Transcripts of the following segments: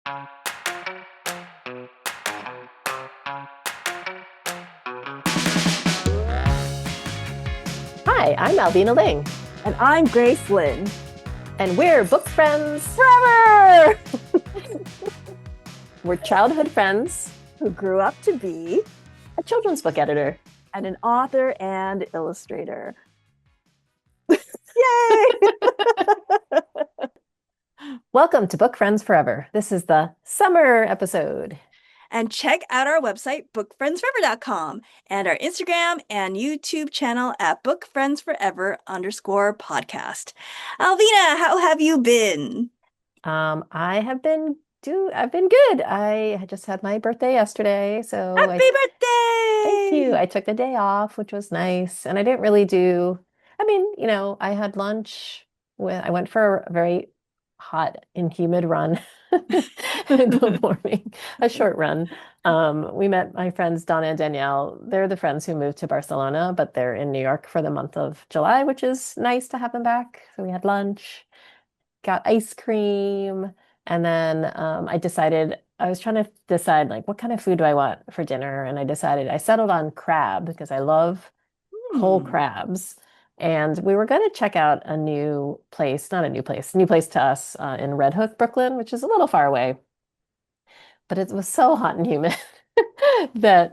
Hi, I'm Alvina Ling, And I'm Grace Lynn. and we're book friends. Forever! We're childhood friends, Who grew up to be a children's book editor. and an author and illustrator. Yay! Welcome to Book Friends Forever. This is the summer episode. And check out our website, bookfriendsforever.com, and our Instagram and YouTube channel at bookfriendsforever_podcast. Alvina, how have you been? I've been good. I just had my birthday yesterday, so Happy birthday! thank you. I took the day off, which was nice, and I didn't really do. I had lunch I went for a very hot and humid run in the morning, a short run. We met my friends Donna and Danielle. They're the friends who moved to Barcelona, but they're in New York for the month of July, which is nice to have them back. So we had lunch, got ice cream, and then I was trying to decide like what kind of food do I want for dinner, and I settled on crab because I love whole Hmm. crabs. And we were going to check out a new place, not a new place to us in Red Hook, Brooklyn, which is a little far away. But it was so hot and humid that,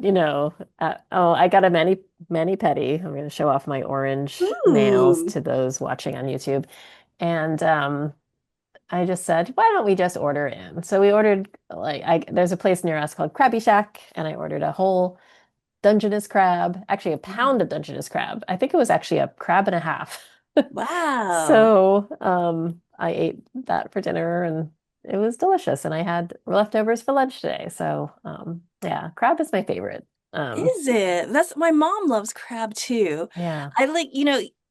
I got a mani pedi. I'm going to show off my orange nails Ooh. to those watching on YouTube. And I just said, why don't we just order in? So we ordered there's a place near us called Krabby Shack, and I ordered a whole Dungeness crab, actually a pound of Dungeness crab. I think it was actually a crab and a half. Wow. So I ate that for dinner and it was delicious. And I had leftovers for lunch today. So yeah, crab is my favorite. Um, Is it? That's my mom loves crab too. yeah, I like,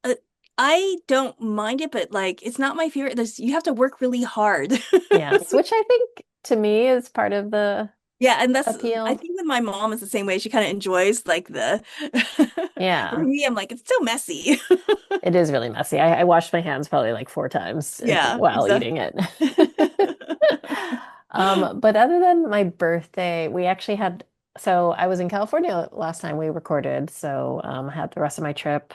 uh, I don't mind it, but like it's not my favorite. You have to work really hard. yes, which I think to me is part of the Yeah, and I appeal. think with my mom is the same way. She kind of enjoys like the for Yeah, me, I'm like, it's so messy. it is really messy. I washed my hands probably like four times Yeah, while eating exactly. it. But other than my birthday, we actually had, so I was in California last time we recorded, so I had the rest of my trip.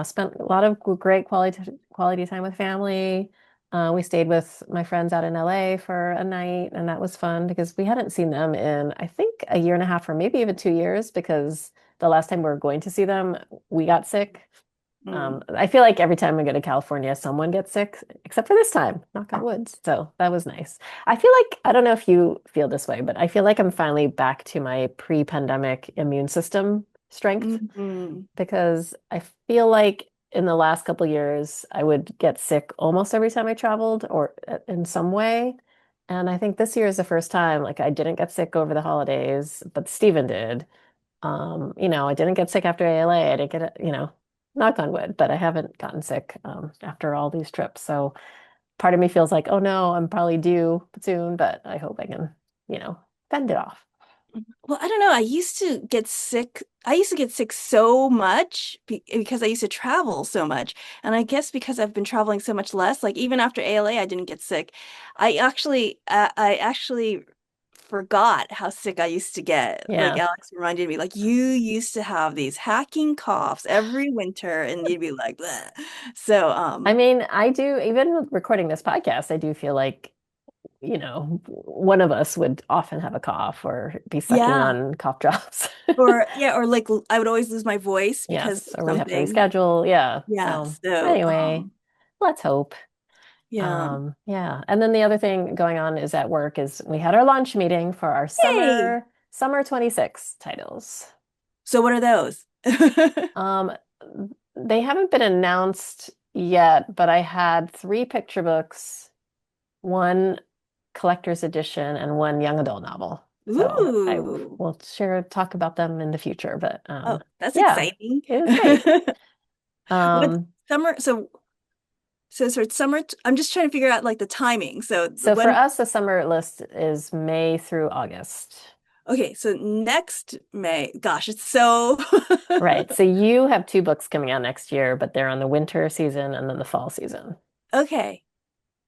Spent a lot of great quality time with family. We stayed with my friends out in LA for a night, and that was fun because we hadn't seen them in, I think, a year and a half or maybe even 2 years because the last time we were going to see them, we got sick. Mm. I feel like every time I go to California, someone gets sick, except for this time, knock on wood. So that was nice. I feel like, I don't know if you feel this way, but I feel like I'm finally back to my pre-pandemic immune system strength Mhm. because I feel like in the last couple of years, I would get sick almost every time I traveled or in some way. And I think this year is the first time, like I didn't get sick over the holidays, but Stephen did. I didn't get sick after ALA. I didn't get it, knock on wood, but I haven't gotten sick after all these trips. So part of me feels like, oh no, I'm probably due soon, but I hope I can, fend it off. Well, I don't know. I used to get sick. I used to get sick so much because I used to travel so much. And I guess because I've been traveling so much less, like even after ALA, I didn't get sick. I actually forgot how sick I used to get. Like Yeah. Alex reminded me, like you used to have these hacking coughs every winter, and you'd be like, bleh. So, I mean, I do, even recording this podcast, I do feel like, one of us would often have a cough or be sucking yeah. on cough drops. Or yeah, or like I would always lose my voice because Yes, of or we'd have to something. reschedule. Yeah. Yeah. So So, anyway, let's hope. yeah. Yeah. And then the other thing going on is at work is we had our launch meeting for our Hey. summer 26 titles. So what are those? Um, they haven't been announced yet, but I had three picture books, one collector's edition, and one young adult novel. So I Ooh. will talk about them in the future, but Oh, that's yeah, exciting. it was great. What Um, summer? So it's summer. I'm just trying to figure out like the timing. So so for when? us, the summer list is May through August. Okay, so next May. Gosh, it's so. Right. So you have two books coming out next year, but they're on the winter season and then the fall season. Okay.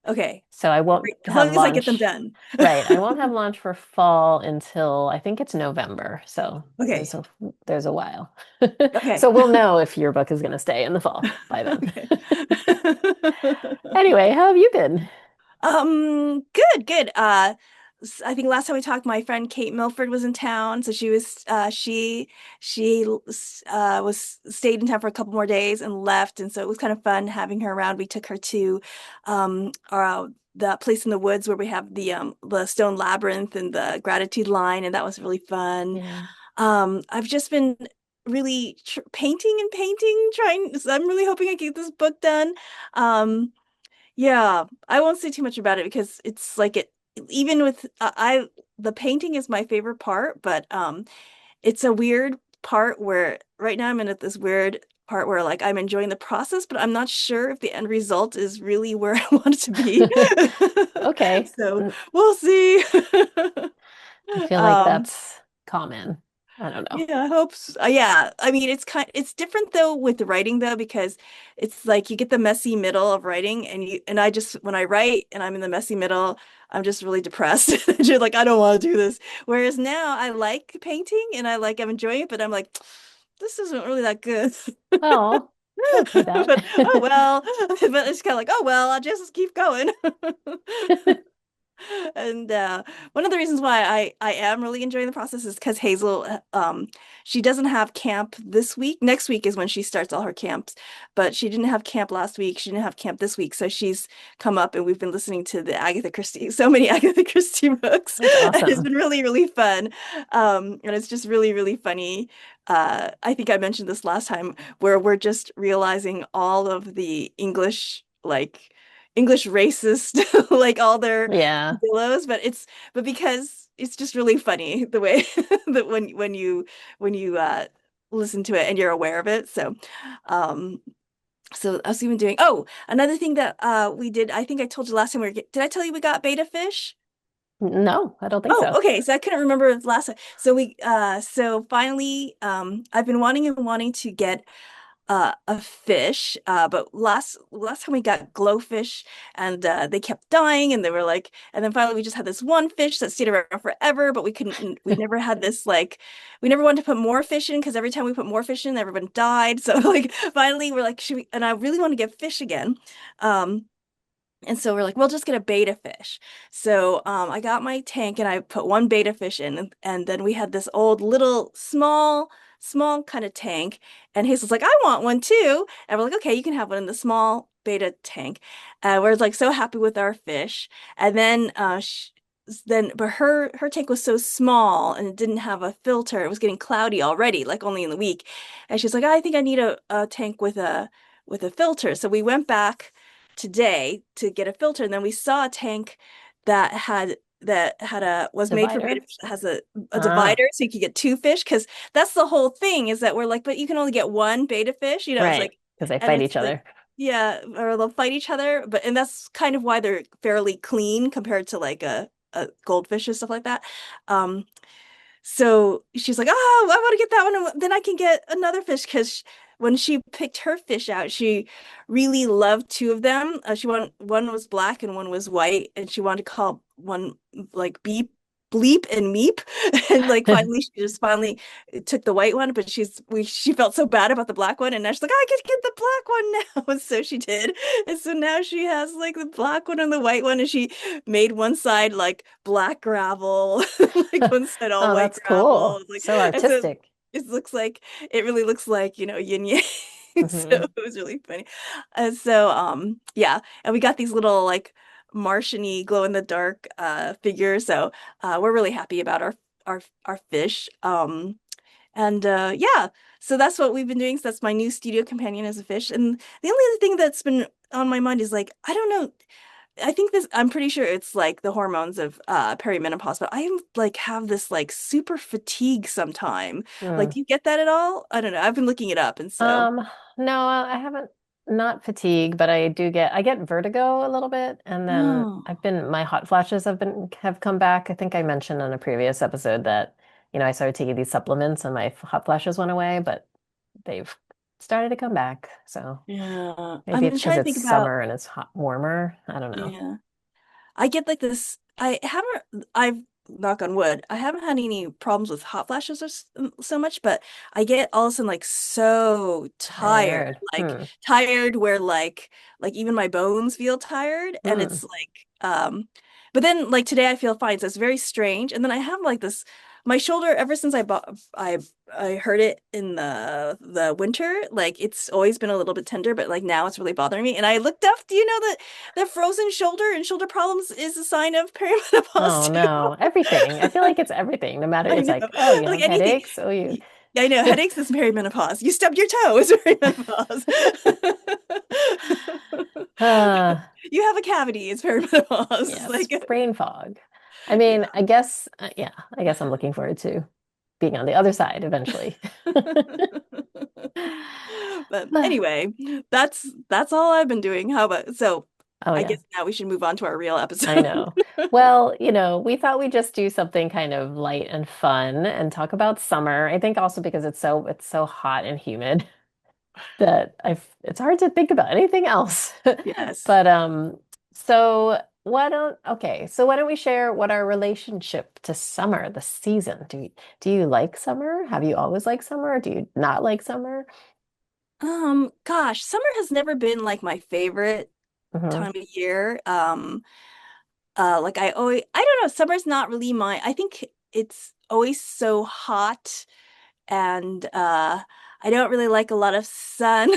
Okay. So I won't Great. As have long as I get them lunch. done. Right. I won't have lunch for fall until I think it's November. So Okay. there's a while. Okay. So we'll know if your book is going to stay in the fall by then. Okay. Anyway, how have you been? Good, good. I think last time we talked, my friend Kate Milford was in town, so she was stayed in town for a couple more days and left, and so it was kind of fun having her around. We took her to the place in the woods where we have the stone labyrinth and the gratitude line, and that was really fun. Yeah. I've just been really tr painting and painting, trying. So I'm really hoping I get this book done. Yeah, I won't say too much about it because it's like it even with I the painting is my favorite part, but it's a weird part where right now I'm in this weird part where like I'm enjoying the process, but I'm not sure if the end result is really where I want it to be. Okay. So we'll see. I feel like Um, that's common. I don't know. yeah, I hope so. Yeah, I mean it's different though with the writing though because it's like you get the messy middle of writing and I just when I write and I'm in the messy middle, I'm just really depressed. Just like I don't want to do this. Whereas now I like painting and I'm enjoying it, but I'm like this isn't really that good. Oh, don't say that. But oh well, but it's kind of like oh well, I'll just keep going. And one of the reasons why I am really enjoying the process is because Hazel, she doesn't have camp this week. Next week is when she starts all her camps, but she didn't have camp last week. She didn't have camp this week, so she's come up and we've been listening to the Agatha Christie, so many Agatha Christie books, That's and it's awesome. been really really fun. And it's just really really funny. I think I mentioned this last time where we're just realizing all of the English racist like all their Yeah. billows, but because it's just really funny the way that when you listen to it and you're aware of it. Um so I was even doing another thing that we did. I think I told you last time did I tell you we got beta fish? No, I don't think Oh, so. okay. So I couldn't remember the last time. So finally I've been wanting and wanting to get a fish. But last time we got glowfish, and they kept dying, and they were like, and then finally we just had this one fish that stayed around forever, but we never had this like, we never wanted to put more fish in because every time we put more fish in, everyone died. So like finally we're like, should we? And I really want to get fish again. Um, and so we're like, we'll just get a beta fish. So I got my tank and I put one beta fish in, and then we had this old little small kind of tank. And Hazel's like, I want one too. And we're like, okay, you can have one in the small beta tank. We're like so happy with our fish. And but her tank was so small and it didn't have a filter. It was getting cloudy already, like only in the week. And she's like, I think I need a tank with a filter. So we went back today to get a filter, and then we saw a tank that had a was made for betta Divider? fish that has a Ah, divider so you could get two fish because that's the whole thing is that we're like, but you can only get one beta fich, it's right. like, Because they and fight it's each like, other. yeah, or they'll fight each other, but and that's kind of why they're fairly clean compared to like a goldfish and stuff like that. Um, so she's like, "Oh, I want to get that one, and then I can get another fish." Because when she picked her fish out, she really loved two of them. She wanted one was black and one was white, and she wanted to call one like Beep, Bleep, and Meep. And like finally, she just finally took the white one, but she felt so bad about the black one, and now she's like, "I can get the black one now." And so she did, and so now she has like the black one and the white one, and she made one side like black gravel, like one side all Oh, white that's gravel. cool. Like, So and so artistic. it really looks like, yin yang. So Hmm. it was really funny. And so, yeah, and we got these little like Martian-y glow in the dark figures. So we're really happy about our fish. And yeah, so that's what we've been doing. So that's my new studio companion as a fish. And the only other thing that's been on my mind is like, I don't know. I'm pretty sure it's like the hormones of perimenopause, but I like have this like super fatigue sometime. Like, Mm. do you get that at all? I don't know. I've been looking it up, and so Um, no, I haven't, not fatigue, but I get vertigo a little bit. And then oh, my hot flashes have come back. I think I mentioned in a previous episode that, I started taking these supplements and my hot flashes went away, but they've started to come back. So Yeah. maybe I'm it's because trying to it's think about, summer and it's hot, warmer. I don't know. yeah. I get like this. I've, knock on wood, I haven't had any problems with hot flashes so much, but I get all of a sudden like so tired, Tired. like tired where like even my bones feel tired. And Hmm. it's like, but then like today I feel fine. So it's very strange. And then I have like this, my shoulder, ever since I hurt it in the winter, like it's always been a little bit tender, but like now it's really bothering me. And I looked up, do you know that the frozen shoulder and shoulder problems is a sign of Oh perimenopause too? no, everything. I feel like it's everything. No matter, I it's know. like, oh, you Like have anything. headaches. Oh, you. I know, headaches is perimenopause. You stubbed your toe is perimenopause. Uh, You have a cavity, it's perimenopause. It's yes, like, brain fog. I yeah. mean, I guess, yeah, I guess I'm looking forward to being on the other side eventually. But anyway, that's all I've been doing. How about, so Oh I yeah, guess now we should move on to our real I episode. know. Well, we thought we'd just do something kind of light and fun and talk about summer. I think also because it's so hot and humid that it's hard to think about anything else. Yes. But so why don't we share what our relationship to summer, the season? Do you like summer? Have you always liked summer? Or do you not like summer? Gosh, summer has never been like my favorite Hmm. time of year. Like I don't know, summer's not really my, I think it's always so hot and I don't really like a lot of sun.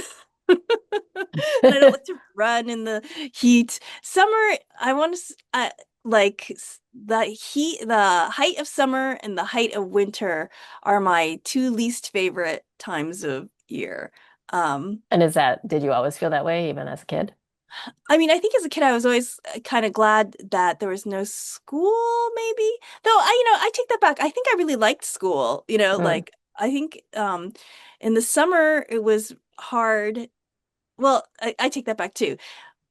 And I don't like to run in the heat. Summer, I want to like the heat, the height of summer and the height of winter are my two least favorite times of year. Um, And did you always feel that way even as a kid? I mean, I think as a kid, I was always kind of glad that there was no school, maybe. Though I take that back. I think I really liked school, Mm, like I think in the summer it was hard. Well, I take that back too.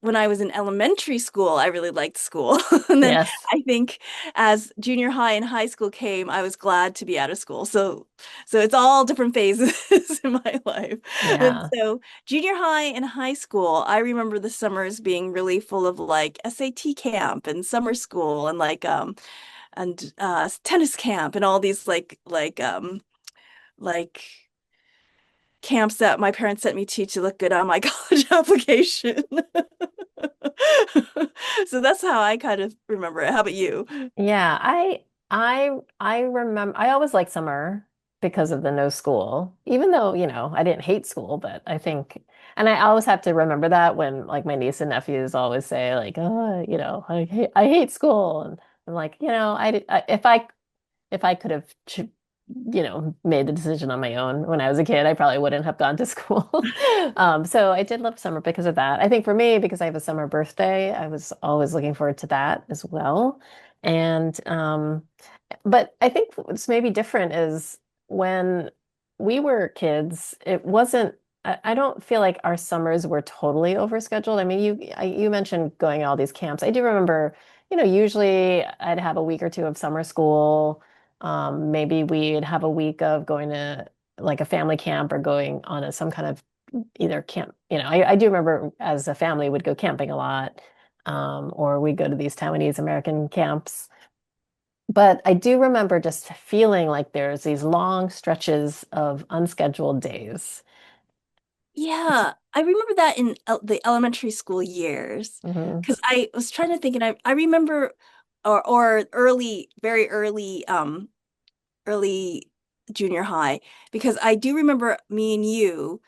When I was in elementary school, I really liked school. And then yes. I think as junior high and high school came, I was glad to be out of school. So it's all different phases in my life. And Yeah. so junior high and high school, I remember the summers being really full of like SAT camp and summer school and like and tennis camp and all these like camps that my parents sent me to look good on my college application. So that's how I kind of remember it. How about you? Yeah, I remember I always liked summer because of the no school. Even though, I didn't hate school, but I think and I always have to remember that when like my niece and nephews always say like, "Oh, I hate school." And I'm like, if I could have made the decision on my own when I was a kid, I probably wouldn't have gone to school. So I did love summer because of that. I think for me, because I have a summer birthday, I was always looking forward to that as well. And but I think what's maybe different is when we were kids, it wasn't. I don't feel like our summers were totally overscheduled. I mean, you mentioned going to all these camps. I do remember, usually I'd have a week or two of summer school. Maybe we'd have a week of going to like a family camp or going on some kind of either camp. I do remember as a family would go camping a lot, or we'd go to these Taiwanese American camps. But I do remember just feeling like there's these long stretches of unscheduled days. Yeah, I remember that in the elementary school years Hmm. because I was trying to think and I remember or early, very early junior high because I do remember me and you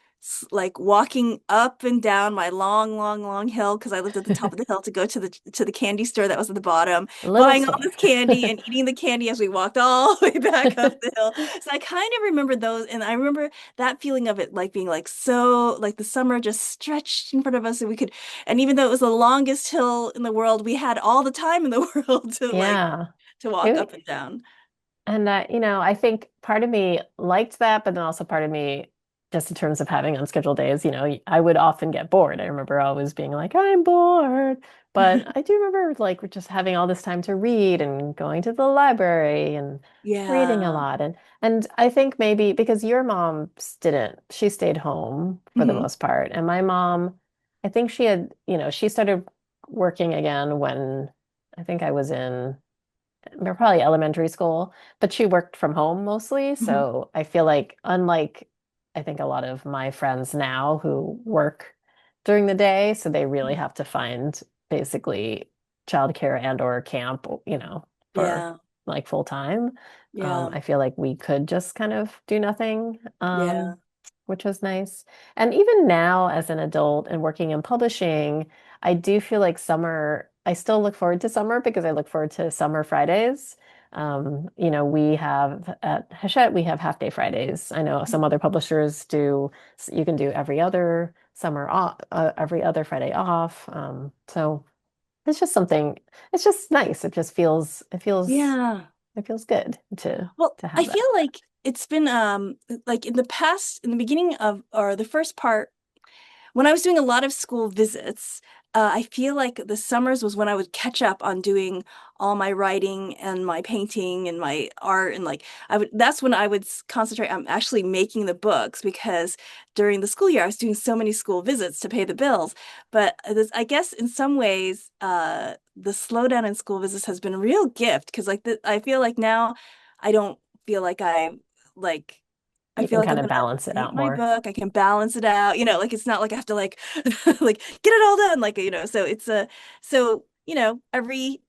like walking up and down my long, long, long hill because I lived at the top of the hill to go to the candy store that was at the bottom, Little buying all store. this candy and eating the candy as we walked all the way back up the hill. So I kind of remember those, and I remember that feeling of it like being like so like the summer just stretched in front of us, and we could, and even though it was the longest hill in the world, we had all the time in the world Yeah. to walk up It, and down. And I think part of me liked that, but then also part of me, just in terms of having unscheduled days, I would often get bored. I remember always being like, I'm bored. But I do remember like just having all this time to read and going to the library and reading a Yeah. lot. And I think maybe because your mom didn't, she stayed home for the Hmm. most part. And my mom, I think she had, she started working again when I think I was in probably elementary school, but she worked from home mostly. Hmm. So I feel like, unlike I think a lot of my friends now who work during the day, so they really have to find basically childcare and or camp, for Yeah. like full time. Yeah. I feel like we could just kind of do nothing. Yeah. Which was nice. And even now, as an adult and working in publishing, I do feel like summer, I still look forward to summer because I look forward to summer Fridays. We have at Hachette, we have half day Fridays. I know some other publishers do, you can do every other summer off, every other Friday off. So it's just something, it's just nice. Yeah. It feels good Well, to I have feel that. like it's been like in the past, in the beginning of or the first part when I was doing a lot of school visits, I feel like the summers was when I would catch up on doing all my writing and my painting and my art and like that's when I would concentrate on actually making the books because during the school year I was doing so many school visits to pay the bills. But I guess in some ways, the slowdown in school visits has been a real gift because I feel like now I don't feel like like I You feel can like kind I'm of gonna balance it make out my more. book. I can balance it out. Like it's not like I have to like like get it all done. So it's a so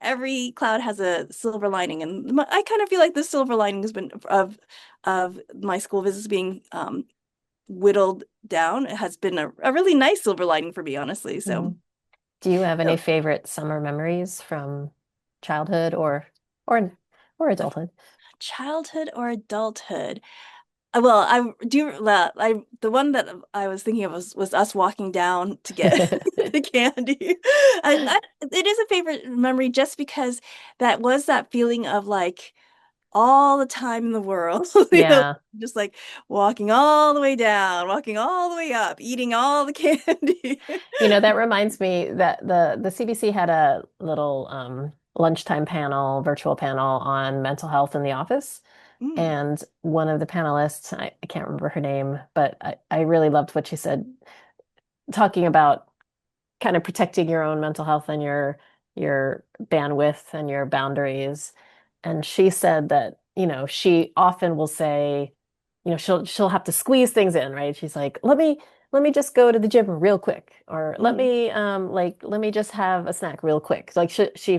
every cloud has a silver lining, and I kind of feel like the silver lining has been of my school visits being whittled down. It has been a really nice silver lining for me, honestly. So, Mhm. Do you have any so favorite summer memories from childhood or or of adulthood? childhood or adulthood. Well, I do. I the one that I was thinking of was us walking down to get the candy. It is a favorite memory just because that was that feeling of like all the time in the world, Yeah. just like walking all the way down, walking all the way up, eating all the candy. That reminds me that the CBC had a little lunchtime panel, virtual panel on mental health in the office. Mm, And one of the panelists, I can't remember her name, but I really loved what she said, talking about kind of protecting your own mental health and your bandwidth and your boundaries. And she said that, she often will say, she'll have to squeeze things in, right? She's like, let me just go to the gym real quick, or mm, let me just have a snack real quick. Like she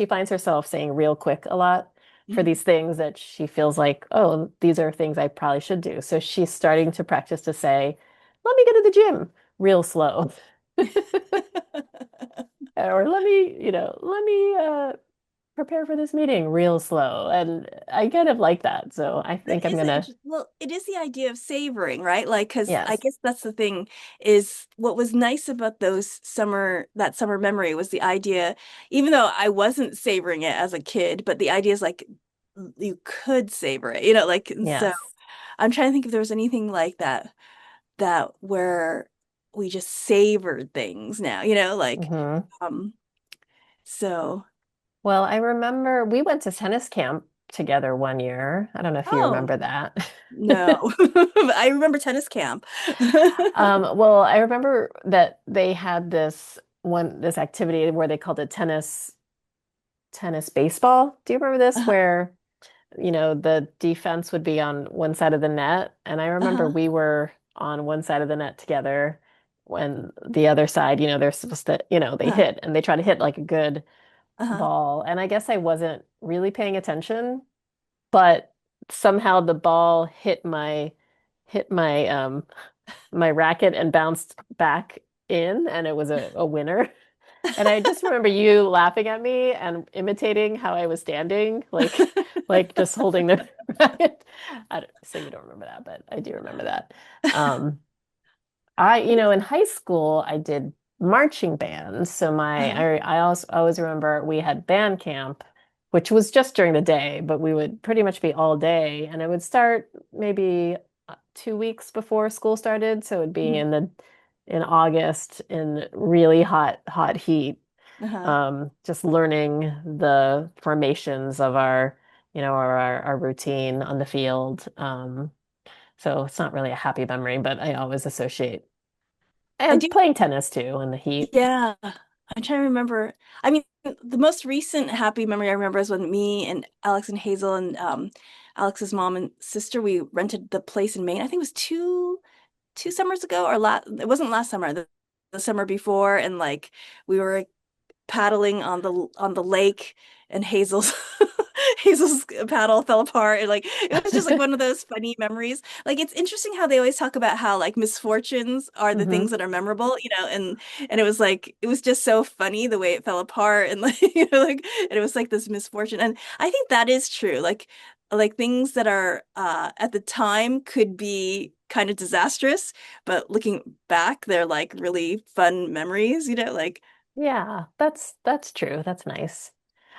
finds herself saying real quick a lot for mm. these things that she feels like, oh, these are things I probably should do. So she's starting to practice to say, let me go to the gym real slow. Or let me prepare for this meeting real slow. And I kind of like that. So I That think I'm is gonna, well, it is the idea of savoring, right? Like, because I yes. guess that's the thing is what was nice about that summer memory was the idea, even though I wasn't savoring it as a kid, but the idea is like you could savor it, and so Yes. I'm trying to think if there was anything like that where we just savored things now, Hmm. um, so, Well, I remember we went to tennis camp together one year. I don't know if you oh, remember that. no, I remember tennis camp. Well, I remember that they had this activity where they called it tennis baseball. Do you remember this? Uh-huh, Where the defense would be on one side of the net. And I remember uh-huh, we were on one side of the net together when the other side, they're supposed to, they uh-huh, hit and they try to hit like a good uh-huh. ball. And I guess I wasn't really paying attention, but somehow the ball hit my racket and bounced back in and it was a winner. And I just remember you laughing at me and imitating how I was standing, like just holding the racket. So you don't remember that, but I do remember that. Um, in high school, I did marching band. So Uh-huh. I also always remember we had band camp, which was just during the day, but we would pretty much be all day, and it would start maybe 2 weeks before school started. So it'd be Mhm. in August in really hot, hot heat. Uh-huh. Just learning the formations of our routine on the field. So it's not really a happy memory, but I always associate I and do, playing tennis too in the heat. yeah. I'm trying to remember. I mean, the most recent happy memory I remember is when me and Alex and Hazel and Alex's mom and sister, we rented the place in Maine. I think it was two summers ago or it wasn't last summer, the summer before, and like we were paddling on the lake and Hazel's Hazel's paddle fell apart and like it was just like one of those funny memories. Like it's interesting how they always talk about how like misfortunes are the Hmm. things that are memorable, and it was like it was just so funny the way it fell apart and like like and it was like this misfortune. And I think that is true. Like things that are at the time could be kind of disastrous, but looking back, they're like really fun memories, like Yeah, that's true. That's nice.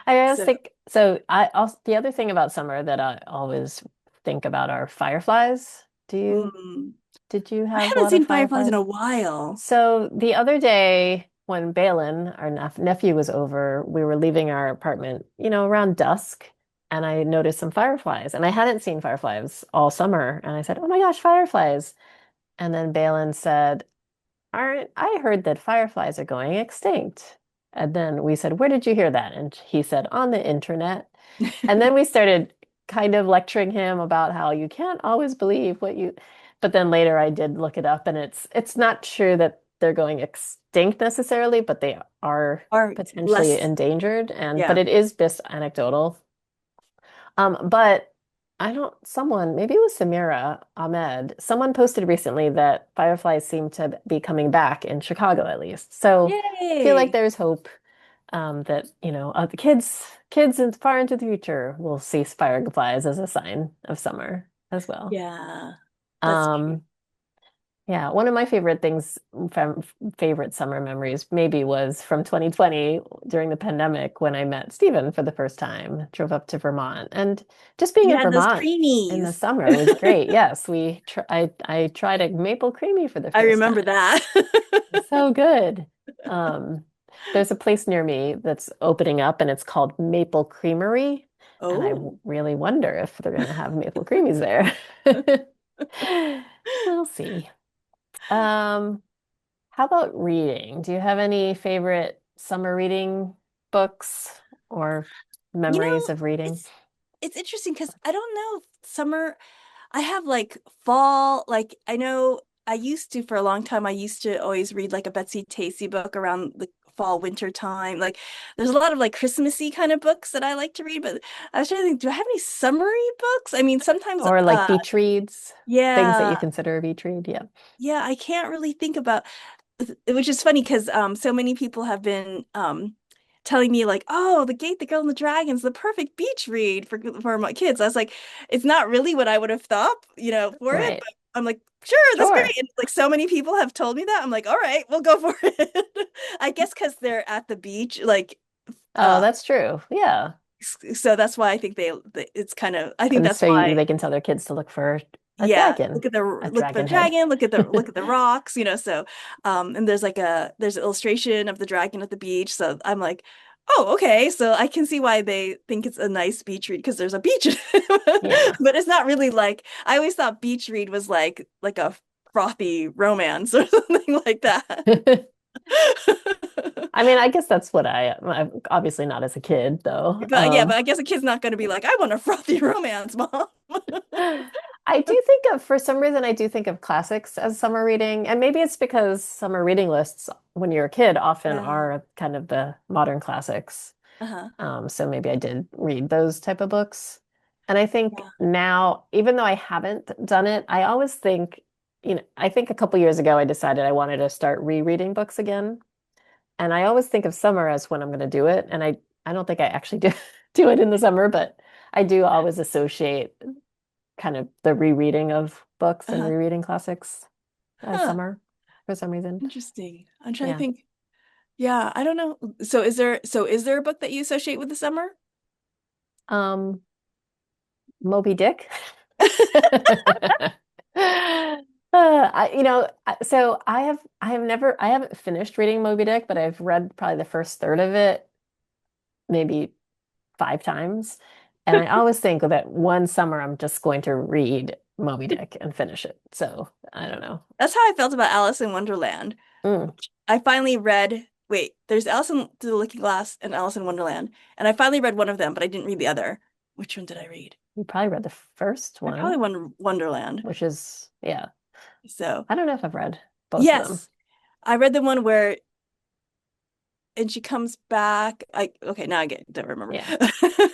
I always so. think so. I also the other thing about summer that I always think about are fireflies. Mm. Did you I have a haven't lot of seen fireflies in fireflies? a while. So the other day when Balin, our nephew, was over, we were leaving our apartment, around dusk, and I noticed some fireflies, and I hadn't seen fireflies all summer, and I said, "Oh my gosh, fireflies!" And then Balin said, "Aren't I heard that fireflies are going extinct?" And then we said, "Where did you hear that?" And he said, "On the internet." And then we started kind of lecturing him about how you can't always believe what you, but then later I did look it up and it's not true that they're going extinct necessarily, but they are Or potentially less, endangered and but yeah. it is just anecdotal. But I don't, someone, maybe it was Samira Ahmed, someone posted recently that fireflies seem to be coming back in Chicago at least. So I feel like Yay. there's hope that, the kids far into the future will see fireflies as a sign of summer as well. Yeah, that's true. Um, yeah, one of my favorite things from favorite summer memories maybe was from 2020 during the pandemic when I met Stephen for the first time, drove up to Vermont, and just being You in had those Vermont in the creamies. summer was great. Yes, I tried a maple creamy for the I first remember time. that. So good. Um, there's a place near me that's opening up and it's called Maple Creamery. And Oh, really wonder if they're going to have maple creamies there. We'll see. Um, how about reading? Do you have any favorite summer reading books or you memories know, of reading? it's interesting because I don't know if summer. I have like fall, like I know I used to for a long time. I used to always read like a Betsy Tacy book around the fall winter time. Like there's a lot of like Christmassy kind of books that I like to read, but I was trying to think, do I have any summery books? I mean, sometimes Or like beach reads? Things that you yeah, consider a beach read? Yeah. yeah, I can't really think about, which is funny because so many people have been telling me like, oh, The Gate, the Girl and the Dragon's the perfect beach read for my kids. I was like, it's not really what I would have thought, for it, Right. but I'm like, sure, that's great. Sure. And like so many people have told me that. I'm like, all right, we'll go for it. I guess because they're at the beach, like Oh, uh that's true. Yeah. so that's why I think it's kind of I think And that's so why. they can tell their kids to look for a Yeah, dragon, a look for the dragon head. dragon, look at the rocks, so and there's an illustration of the dragon at the beach. So I'm like, oh, okay. So I can see why they think it's a nice beach read because there's a beach in it. Yeah. But it's not really like I always thought beach read was like a frothy romance or something like that. I mean, I guess that's what I'm obviously not as a kid though. But yeah, but I guess a kid's not going to be like, I want a frothy romance, mom. I do think of, for some reason, I do think of classics as summer reading. And maybe it's because summer reading lists when you're a kid often Yeah. are kind of the modern classics. Uh-huh. So maybe I did read those type of books. And I think Yeah. now, even though I haven't done it, I always think, I think a couple years ago I decided I wanted to start rereading books again. And I always think of summer as when I'm going to do it. And I don't think I actually do do it in the summer, but I do always associate kind of the rereading of books and Uh-huh. rereading classics as Huh. summer for some reason. Interesting. I'm trying to Yeah. think. Yeah, I don't know. So is there a book that you associate with the summer? Um, Moby Dick. So I haven't finished reading Moby Dick, but I've read probably the first third of it maybe 5 times. And I always think that one summer I'm just going to read Moby Dick and finish it. So I don't know. That's how I felt about Alice in Wonderland. Mm, I finally read, wait, there's Alice in the Looking Glass and Alice in Wonderland. And I finally read one of them, but I didn't read the other. Which one did I read? you probably read the first I probably one, won Wonderland. which is, yeah, So, I don't know if I've read both of them. yes, I read the one where and she comes back. I okay, now I get don't remember. Yeah.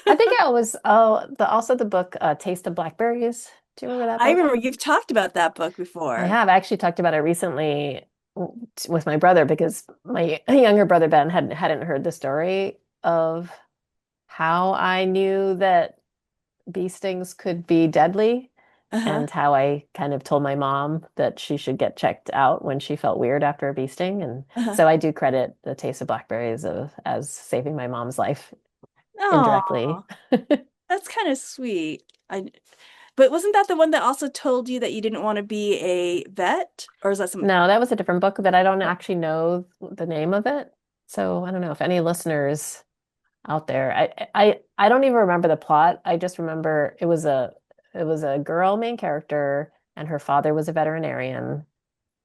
I think also the book Taste of Blackberries. Do you remember that I book? remember you've talked about that book I before. have. I actually talked about it recently with my brother because my younger brother Ben hadn't heard the story of how I knew that bee stings could be deadly Uh-huh. and how I kind of told my mom that she should get checked out when she felt weird after a bee sting. And Uh-huh. so I do credit the Taste of Blackberries as saving my mom's life indirectly. Oh, that's kind of sweet. But wasn't that the one that also told you that you didn't want to be a vet? Or is that some No, that was a different book that I don't oh, actually know the name of it. So I don't know if any listeners out there. I don't even remember the plot. I just remember it was a girl main character and her father was a veterinarian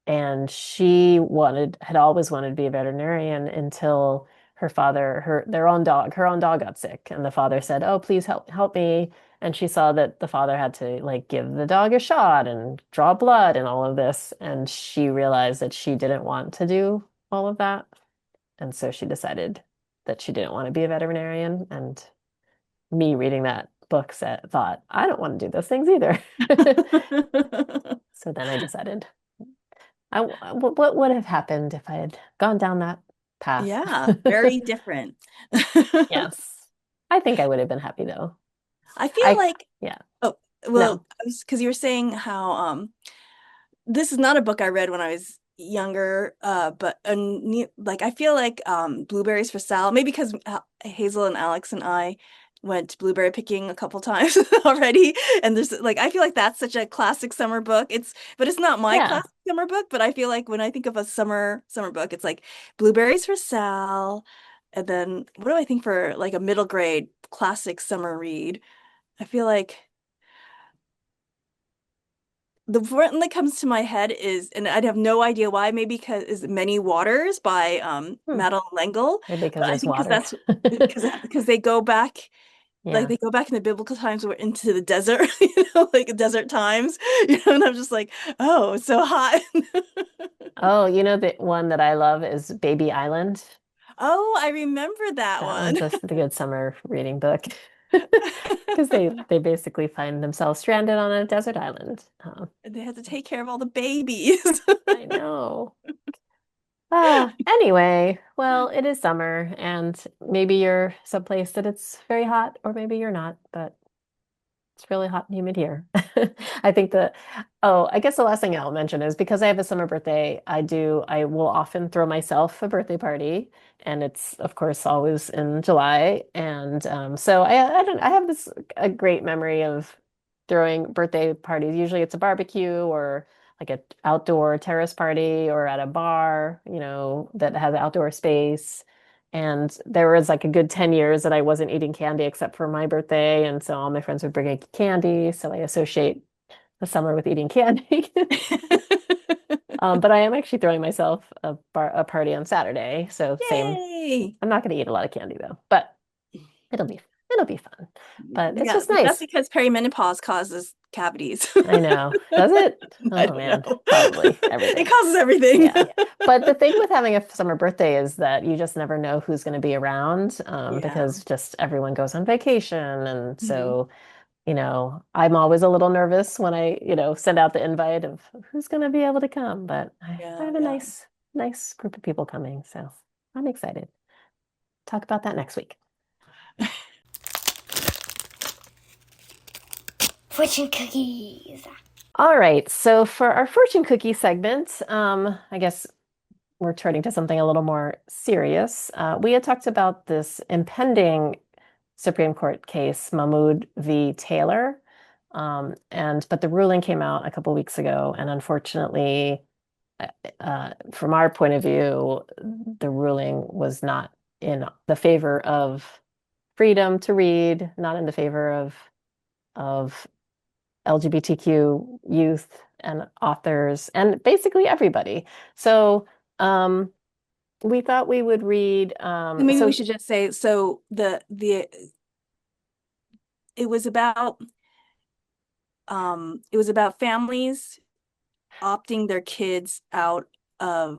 and had always wanted to be a veterinarian until her own dog got sick and the father said, "Oh, please help me." And she saw that the father had to like give the dog a shot and draw blood and all of this and she realized that she didn't want to do all of that. And so she decided that she didn't want to be a veterinarian. And me reading that book thought, I don't want to do those things either. So then I decided, what would have happened if I had gone down that path? yeah, very different. Yes. I think I would have been happy though. I feel I, like yeah, oh no, well, because you were saying how this is not a book I read when I was younger, but like I feel like Blueberries for Sal, maybe because Hazel and Alex and I went blueberry picking a couple times already, and there's like I feel like that's such a classic summer book. It's not my yeah. classic summer book, but I feel like when I think of a summer book, it's like Blueberries for Sal, and then what do I think for like a middle grade classic summer read? I feel like the one that comes to my head is, and I'd have no idea why, maybe because is Many Waters by Hmm. Madeline L'Engle. Maybe But because I there's think water. because they go back like Yeah. they go back in the biblical times we're into the desert, like desert times, and I'm just like, oh, it's so hot. Oh, you know the one that I love is Baby Island. Oh, I remember that That one. one's the good summer reading book because they basically find themselves stranded on a desert island. They had to take care of all the babies. I know. Anyway, well, it is summer, and maybe you're someplace that it's very hot, or maybe you're not, but it's really hot and humid here. I think I guess the last thing I'll mention is because I have a summer birthday, I will often throw myself a birthday party, and it's of course always in July. And so I have a great memory of throwing birthday parties. Usually it's a barbecue or like an outdoor terrace party or at a bar, that has outdoor space. And there was like a good 10 years that I wasn't eating candy except for my birthday. And so all my friends would bring in candy. So I associate the summer with eating candy. But I am actually throwing myself a party on Saturday. So same. Yay! I'm not going to eat a lot of candy though, but it'll be it'll be fun. But it's Yeah, just that's nice. because perimenopause causes cavities. I know. Does it? I Oh don't man, know. probably It everything. causes everything. Yeah. But the thing with having a summer birthday is that you just never know who's going to be around Yeah. because just everyone goes on vacation. And Mhm. so, I'm always a little nervous when send out the invite of who's going to be able to come. But I Yeah, have a yeah. nice group of people coming. So I'm excited. Talk about that next week. Fortune cookies. All right. So for our fortune cookie segment, I guess we're turning to something a little more serious. We had talked about this impending Supreme Court case, Mahmoud v. Taylor. But the ruling came out a couple weeks ago, and unfortunately, from our point of view, the ruling was not in the favor of freedom to read, not in the favor of LGBTQ youth and authors, and basically everybody. So we thought we would read. Maybe we should just say so the it was about families opting their kids out of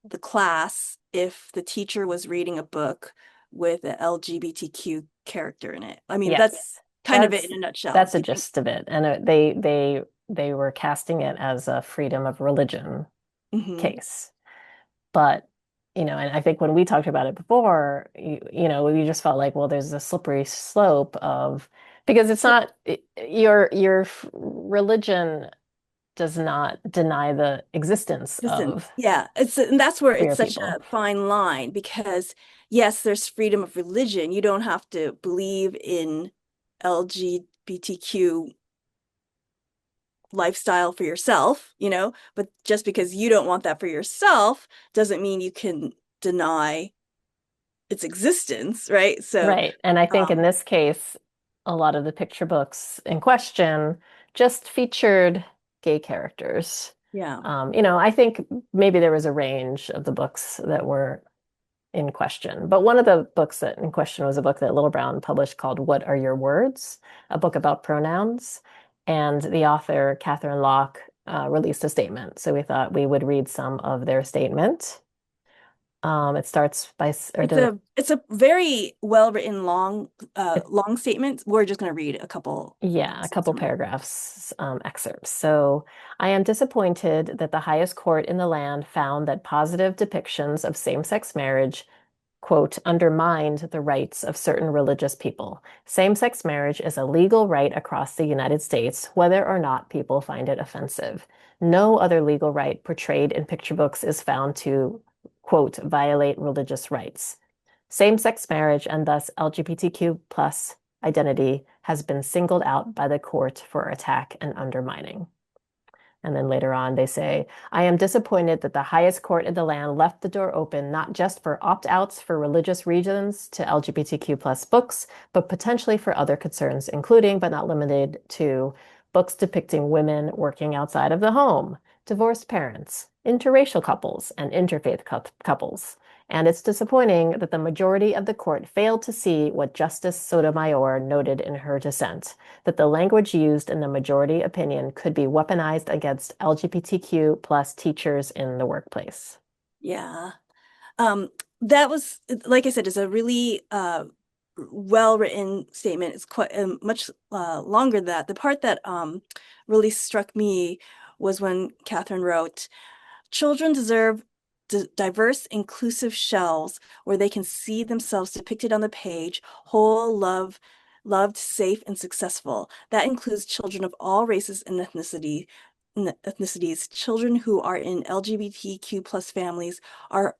the class if the teacher was reading a book with an LGBTQ character in it. I mean, Yes, that's kind of it in a nutshell. that's a gist of it. And they were casting it as a freedom of religion Mhm. case. But, and I think when we talked about it before, we just felt like, well, there's a slippery slope of because it's So, not your religion does not deny the existence listen, of yeah, and that's where it's queer such people. a fine line because yes, there's freedom of religion. You don't have to believe in LGBTQ lifestyle for yourself, but just because you don't want that for yourself doesn't mean you can deny its existence, right? So, Right. And I think in um, this case, a lot of the picture books in question just featured gay characters. yeah, I think maybe there was a range of the books that were in question. But one of the books that in question was a book that Little Brown published called What Are Your Words? A book about pronouns. And the author, Katherine Locke, released a statement. So we thought we would read some of their statement. It starts by, or it's does, a very well written long statement. We're just going to read a couple yeah, a excerpts couple from it. paragraphs, excerpts. So, I am disappointed that the highest court in the land found that positive depictions of same-sex marriage, quote, undermined the rights of certain religious people. Same-sex marriage is a legal right across the United States, whether or not people find it offensive. No other legal right portrayed in picture books is found to, quote, violate religious rights. Same-sex marriage and thus LGBTQ plus identity has been singled out by the court for attack and undermining. And then later on, they say, I am disappointed that the highest court in the land left the door open not just for opt-outs for religious reasons to LGBTQ plus books, but potentially for other concerns, including but not limited to books depicting women working outside of the home, divorced parents, interracial couples, and interfaith couples. And it's disappointing that the majority of the court failed to see what Justice Sotomayor noted in her dissent, that the language used in the majority opinion could be weaponized against LGBTQ plus teachers in the workplace. Yeah. Um, that was, like I said, is a really well-written statement. It's quite much longer than that. The part that really struck me was when Catherine wrote, children deserve diverse, inclusive shelves where they can see themselves depicted on the page, whole, loved, safe, and successful. That includes children of all races and ethnicities. Children who are in LGBTQ plus families are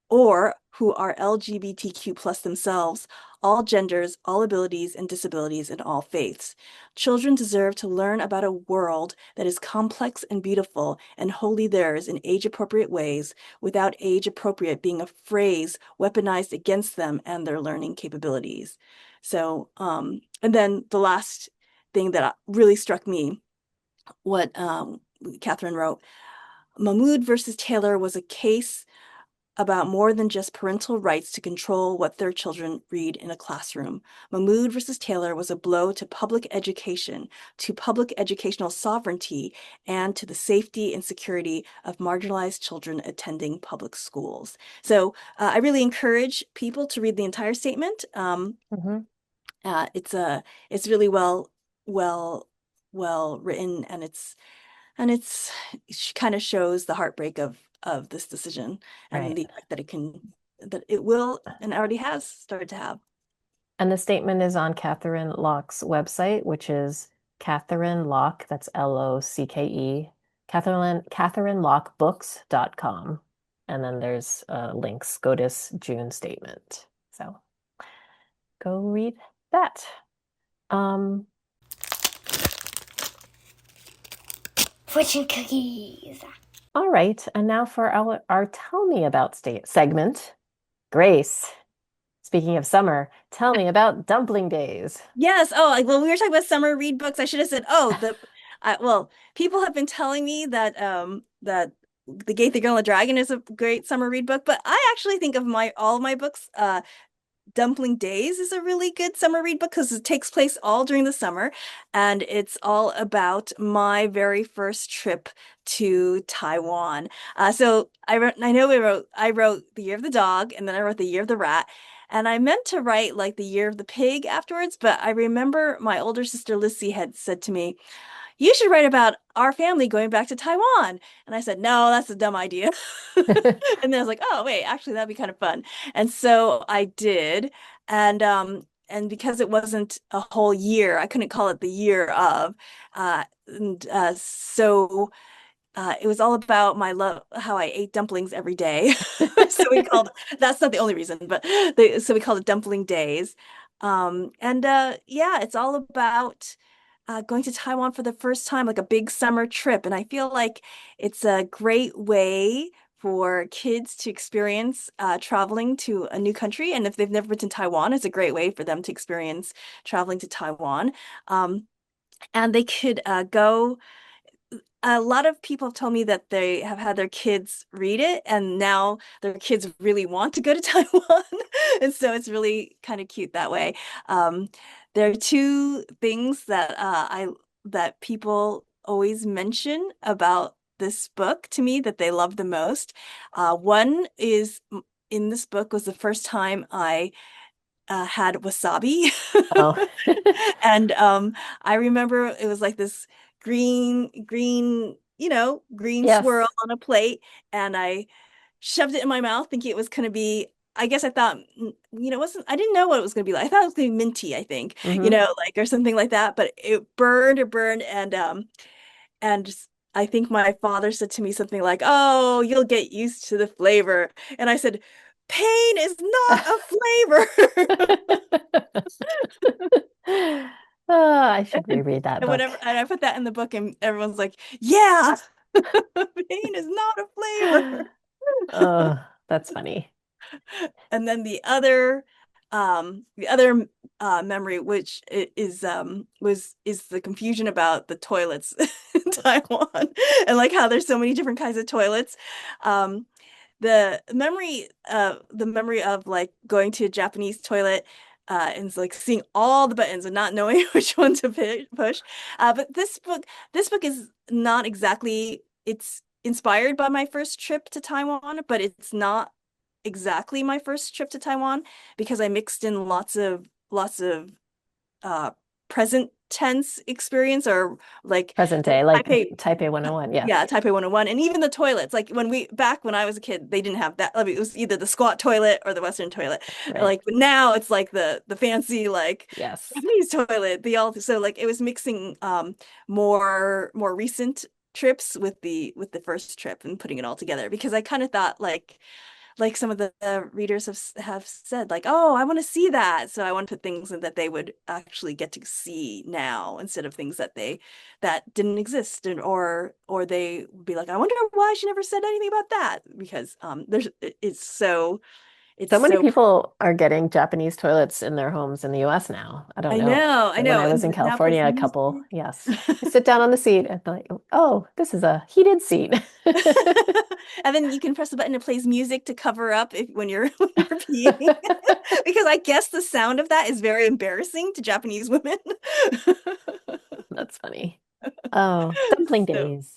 or who are LGBTQ plus themselves, all genders, all abilities and disabilities, and all faiths. Children deserve to learn about a world that is complex and beautiful and wholly theirs in age-appropriate ways, without age-appropriate being a phrase weaponized against them and their learning capabilities. So, and then the last thing that really struck me, what Catherine wrote, Mahmoud versus Taylor was a case about more than just parental rights to control what their children read in a classroom. Mahmoud versus Taylor was a blow to public education, to public educational sovereignty, and to the safety and security of marginalized children attending public schools. So I really encourage people to read the entire statement. Mhm. It's it's really well well written, and it kind of shows the heartbreak of this decision and Right. the effect that it will and already has started to have. And the statement is on Katherine Locke's website, which is Katherine Locke, that's Locke, KatherineLockeBooks.com. And then there's links, SCOTUS June statement. So go read that. Um, Fortune cookies. All right, and now for our Tell Me About State segment. Grace, speaking of summer, tell me about dumpling days. Yes. Oh, well, we were talking about summer read books. I should have said, oh, well, people have been telling me that The Gate, the Girl, and the Dragon is a great summer read book, but I actually think of my all of my books, Dumpling Days is a really good summer read book because it takes place all during the summer, and it's all about my very first trip to Taiwan. So I wrote The Year of the Dog, and then I wrote The Year of the Rat. And I meant to write like The Year of the Pig afterwards, but I remember my older sister Lissy had said to me, you should write about our family going back to Taiwan. And I said, no, that's a dumb idea. And then I was like, oh, wait, actually, that'd be kind of fun. And so I did. And because it wasn't a whole year, I couldn't call it the year of. It was all about my love, how I ate dumplings every day. So that's not the only reason, but so we called it Dumpling Days. Yeah, it's all about going to Taiwan for the first time, like a big summer trip. And I feel like it's a great way for kids to experience traveling to a new country. And if they've never been to Taiwan, it's a great way for them to experience traveling to Taiwan. Um, and they could go. A lot of people have told me that they have had their kids read it, and now their kids really want to go to Taiwan. And so it's really kind of cute that way. Um, there are two things that people always mention about this book to me that they love the most. One is in this book was the first time I had wasabi. Oh, And I remember it was like this green swirl yes. on a plate, and I shoved it in my mouth thinking it was going to be, I guess I thought, it wasn't, I didn't know what it was going to be like. I thought it was going to be minty, I think, Hmm. like, or something like that, but it burned, and I think my father said to me something like, "Oh, you'll get used to the flavor." And I said, "Pain is not a flavor." Oh, I should reread that And book. whatever, and I put that in the book, and everyone's like, "Yeah, pain is not a flavor." Oh, that's funny. And then the other memory, which is the confusion about the toilets in Taiwan, and like how there's so many different kinds of toilets. Um, the memory of like going to a Japanese toilet, and like seeing all the buttons and not knowing which one to push. But this book is not exactly, it's inspired by my first trip to Taiwan, but it's not exactly my first trip to Taiwan because I mixed in lots of uh present tense experience, or like Present day, like Taipei. Taipei 101. Yeah, Yes, Taipei 101. And even the toilets, like when I was a kid, they didn't have that. I mean, it was either the squat toilet or the Western toilet. right. Like, but now it's like the fancy, like, Yes. Japanese toilet. So like it was mixing more recent trips with the first trip and putting it all together, because I kind of thought like some of the readers have said, like, oh, I want to see that, so I want to put things in that they would actually get to see now, instead of things that didn't exist, or they would be like, I wonder why she never said anything about that, because it's So many so people are getting Japanese toilets in their homes in the US now. I don't know. I When know, I was and in now place California, a couple, music. yes. I sit down on the seat and they're like, oh, this is a heated seat. And then you can press the button, it plays music to cover up when you're when you're peeing. Because I guess the sound of that is very embarrassing to Japanese women. That's funny. Oh, dumpling So days.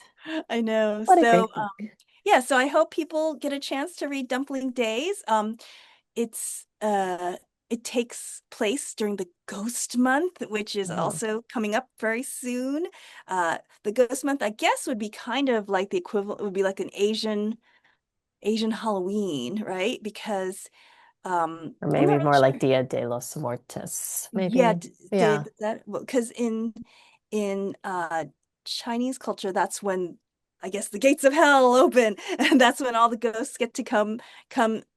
I know. What a So great book. yeah, so I hope people get a chance to read Dumpling Days. It's it takes place during the Ghost Month, which is Oh, also coming up very soon. The Ghost Month, I guess, would be kind of like the equivalent, would be like an Asian Halloween, right? Because or I'm maybe not really more like sure. Dia de los Muertos. Yeah, Maybe. Yeah. did that, well, because in Chinese culture, that's when, I guess, the gates of hell open, and that's when all the ghosts get to come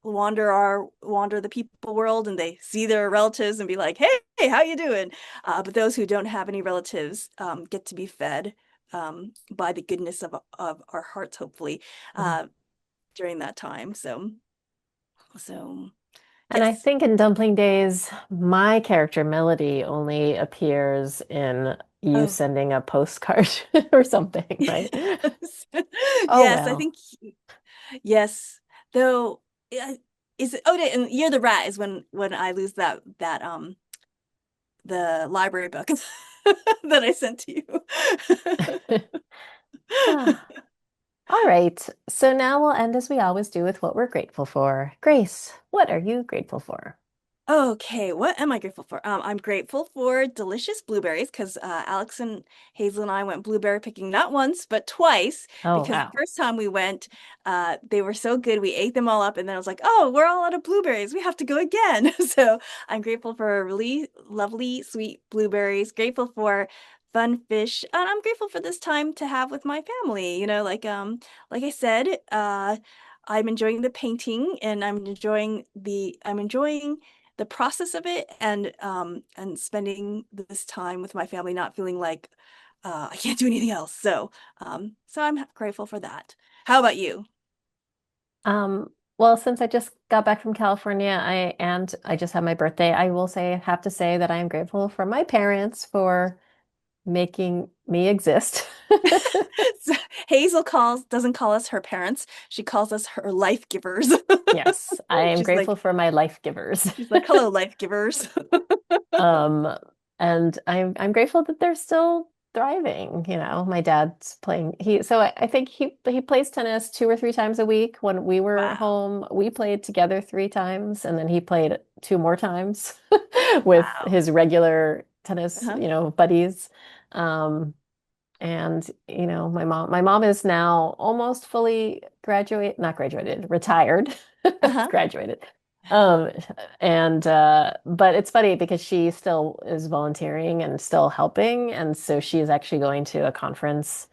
wander the people world, and they see their relatives and be like, "Hey, how you doing?" But those who don't have any relatives get to be fed by the goodness of our hearts, hopefully, during that time. So And I yes. think in Dumpling Days, my character Melody only appears in you Oh. sending a postcard or something, right? Oh Yes, I well. think yes. Though is it and You're the Rat is when I lose that the library book that I sent to you. Ah, all right. So now we'll end as we always do with what we're grateful for. Grace, what are you grateful for? Okay, what am I grateful for? I'm grateful for delicious blueberries because Alex and Hazel and I went blueberry picking not once but twice Oh, because the wow. first time we went, they were so good. We ate them all up, and then I was like, "Oh, we're all out of blueberries. We have to go again." So I'm grateful for really lovely, sweet blueberries. Grateful for fun fish, and I'm grateful for this time to have with my family. Like I said, I'm enjoying the painting, and I'm enjoying the process of it, and spending this time with my family, not feeling like I can't do anything else. So I'm grateful for that. How about you? Well, since I just got back from California, I just had my birthday, I will have to say that I am grateful for my parents for making me exist. So Hazel doesn't call us her parents. She calls us her life givers. Yes, I am She's grateful like, for my life givers. hello, life givers. Um, and I'm grateful that they're still thriving. You know, my dad's playing I think he plays tennis 2 or 3 times a week. When we were Wow. home, we played together 3 times, and then he played 2 more times with Wow. his regular tennis, Uh-huh. buddies. And my mom is now almost fully not graduated, retired, Uh-huh. graduated. Um, and but it's funny because she still is volunteering and still helping, and so she is actually going to a conference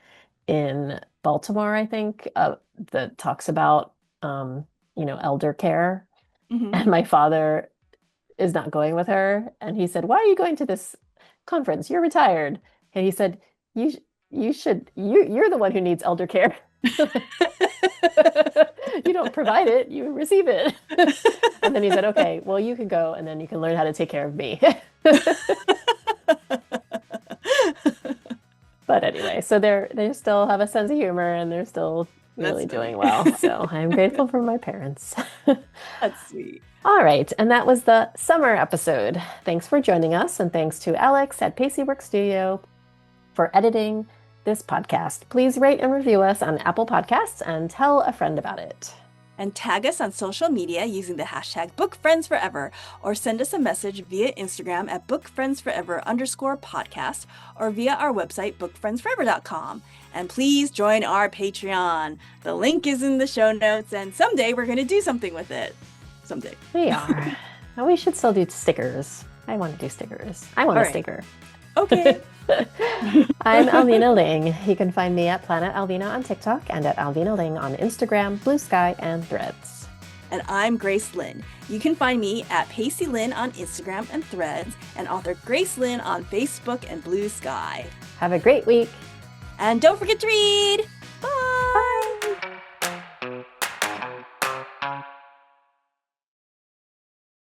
in Baltimore, I think, that talks about elder care. Hmm. And my father is not going with her. And he said, "Why are you going to this conference? You're retired." And he said, "You sh- you're the one who needs elder care. You don't provide it, you receive it." And then he said, "Okay, well, you can go and then you can learn how to take care of me." But anyway, so they still have a sense of humor and they're still That's really funny. doing well. So I'm grateful for my parents. That's sweet. All right, and that was the summer episode. Thanks for joining us, and thanks to Alex at Paceywork Studio for editing this podcast. Please rate and review us on Apple Podcasts and tell a friend about it. And tag us on social media using the hashtag BookFriendsForever, or send us a message via Instagram at BookFriendsForever_podcast, or via our website, BookFriendsForever.com. And please join our Patreon. The link is in the show notes, and someday we're going to do something with it. Someday. We are. And we should still do stickers. I want to do stickers. I want All a right. sticker. Okay. I'm Alvina Ling. You can find me at Planet Alvina on TikTok and at Alvina Ling on Instagram, Blue Sky, and Threads. And I'm Grace Lynn. You can find me at Pacey Lynn on Instagram and Threads, and author Grace Lynn on Facebook and Blue Sky. Have a great week. And don't forget to read!